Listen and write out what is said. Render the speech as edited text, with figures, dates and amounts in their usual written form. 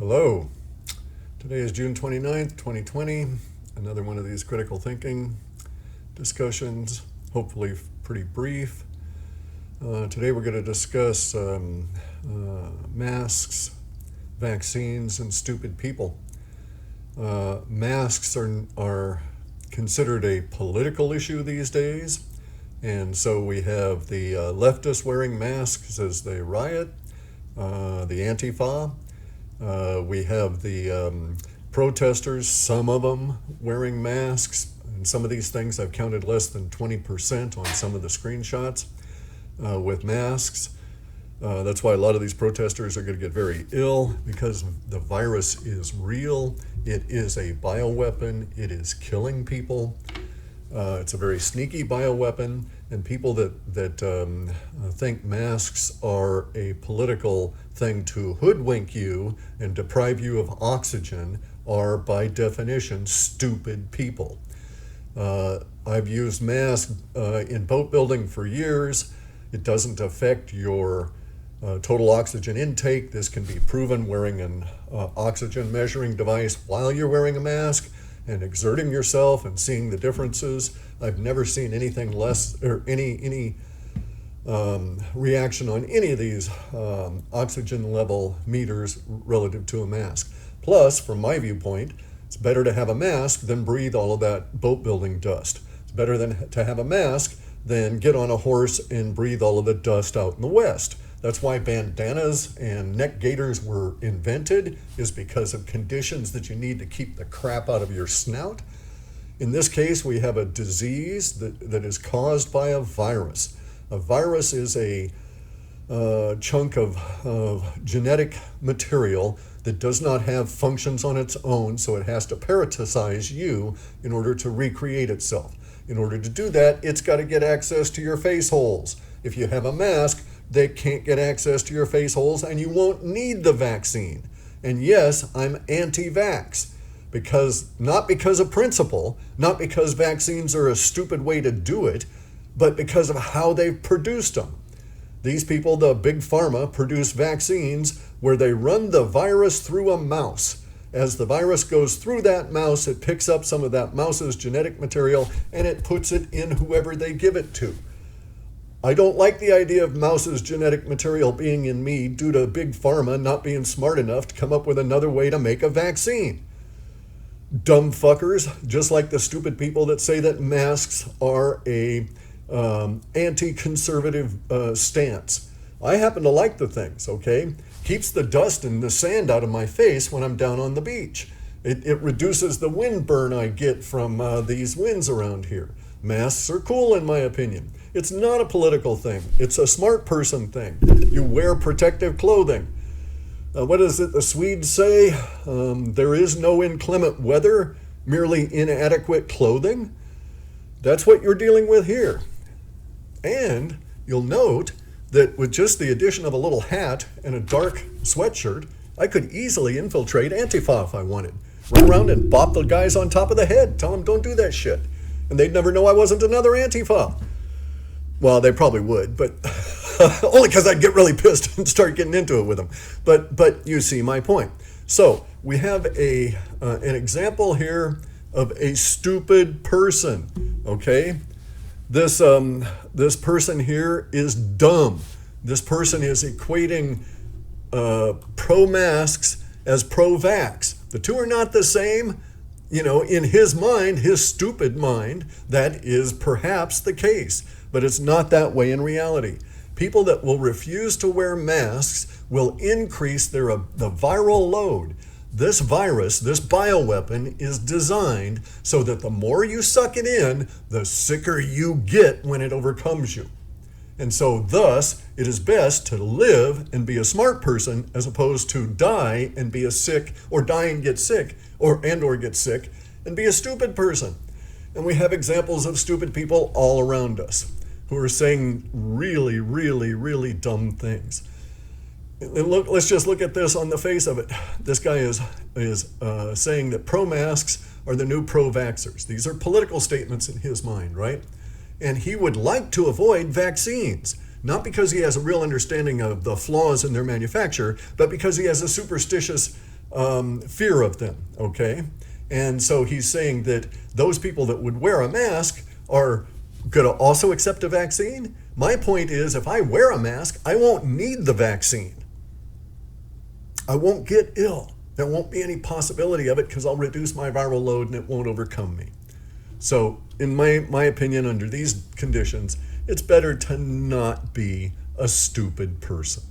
Hello. Today is June 29th, 2020. Another one of these critical thinking discussions, hopefully pretty brief. Today we're going to discuss masks, vaccines, and stupid people. Masks are considered a political issue these days, and so we have the leftists wearing masks as they riot, the Antifa. We have the protesters, some of them wearing masks, and some of these things I've counted less than 20% on some of the screenshots with masks. That's why a lot of these protesters are going to get very ill, because the virus is real. It is a bioweapon. It is killing people. It's a very sneaky bioweapon, and people that think masks are a political thing to hoodwink you and deprive you of oxygen are, by definition, stupid people. I've used masks in boat building for years. It doesn't affect your total oxygen intake. This can be proven wearing an oxygen measuring device while you're wearing a mask and exerting yourself and seeing the differences. I've never seen anything less, or any reaction on any of these oxygen level meters relative to a mask. Plus, from my viewpoint, it's better to have a mask than breathe all of that boat building dust. It's better to have a mask than get on a horse and breathe all of the dust out in the West. That's why bandanas and neck gaiters were invented, is because of conditions that you need to keep the crap out of your snout. In this case, we have a disease that is caused by a virus. A virus is a chunk of genetic material that does not have functions on its own, so it has to parasitize you in order to recreate itself. In order to do that, it's got to get access to your face holes. If you have a mask, they can't get access to your face holes, and you won't need the vaccine. And yes, I'm anti-vax, not because of principle, not because vaccines are a stupid way to do it, but because of how they've produced them. These people, the big pharma, produce vaccines where they run the virus through a mouse. As the virus goes through that mouse, it picks up some of that mouse's genetic material and it puts it in whoever they give it to. I don't like the idea of mouse's genetic material being in me due to big pharma not being smart enough to come up with another way to make a vaccine. Dumb fuckers, just like the stupid people that say that masks are a anti-conservative stance. I happen to like the things, okay? Keeps the dust and the sand out of my face when I'm down on the beach. It reduces the wind burn I get from these winds around here. Masks are cool in my opinion. It's not a political thing. It's a smart person thing. You wear protective clothing. What does the Swedes say? There is no inclement weather, merely inadequate clothing. That's what you're dealing with here. And you'll note that with just the addition of a little hat and a dark sweatshirt, I could easily infiltrate Antifa if I wanted. Run around and bop the guys on top of the head. Tell them don't do that shit. And they'd never know I wasn't another Antifa. Well, they probably would, but only because I'd get really pissed and start getting into it with them. But you see my point. So we have an example here of a stupid person, okay? This person here is dumb. This person is equating pro-masks as pro-vax. The two are not the same. You know, in his mind, his stupid mind, that is perhaps the case. But it's not that way in reality. People that will refuse to wear masks will increase the viral load. This virus, this bioweapon, is designed so that the more you suck it in, the sicker you get when it overcomes you. And so thus, it is best to live and be a smart person as opposed to die and be a sick, or die and get sick, or get sick and be a stupid person. And we have examples of stupid people all around us who are saying really, really, really dumb things. And let's just look at this on the face of it. This guy is saying that pro-masks are the new pro-vaxxers. These are political statements in his mind, right? And he would like to avoid vaccines, not because he has a real understanding of the flaws in their manufacture, but because he has a superstitious fear of them, okay? And so he's saying that those people that would wear a mask are going to also accept a vaccine. My point is, if I wear a mask, I won't need the vaccine. I won't get ill. There won't be any possibility of it because I'll reduce my viral load and it won't overcome me. So in my opinion, under these conditions, it's better to not be a stupid person.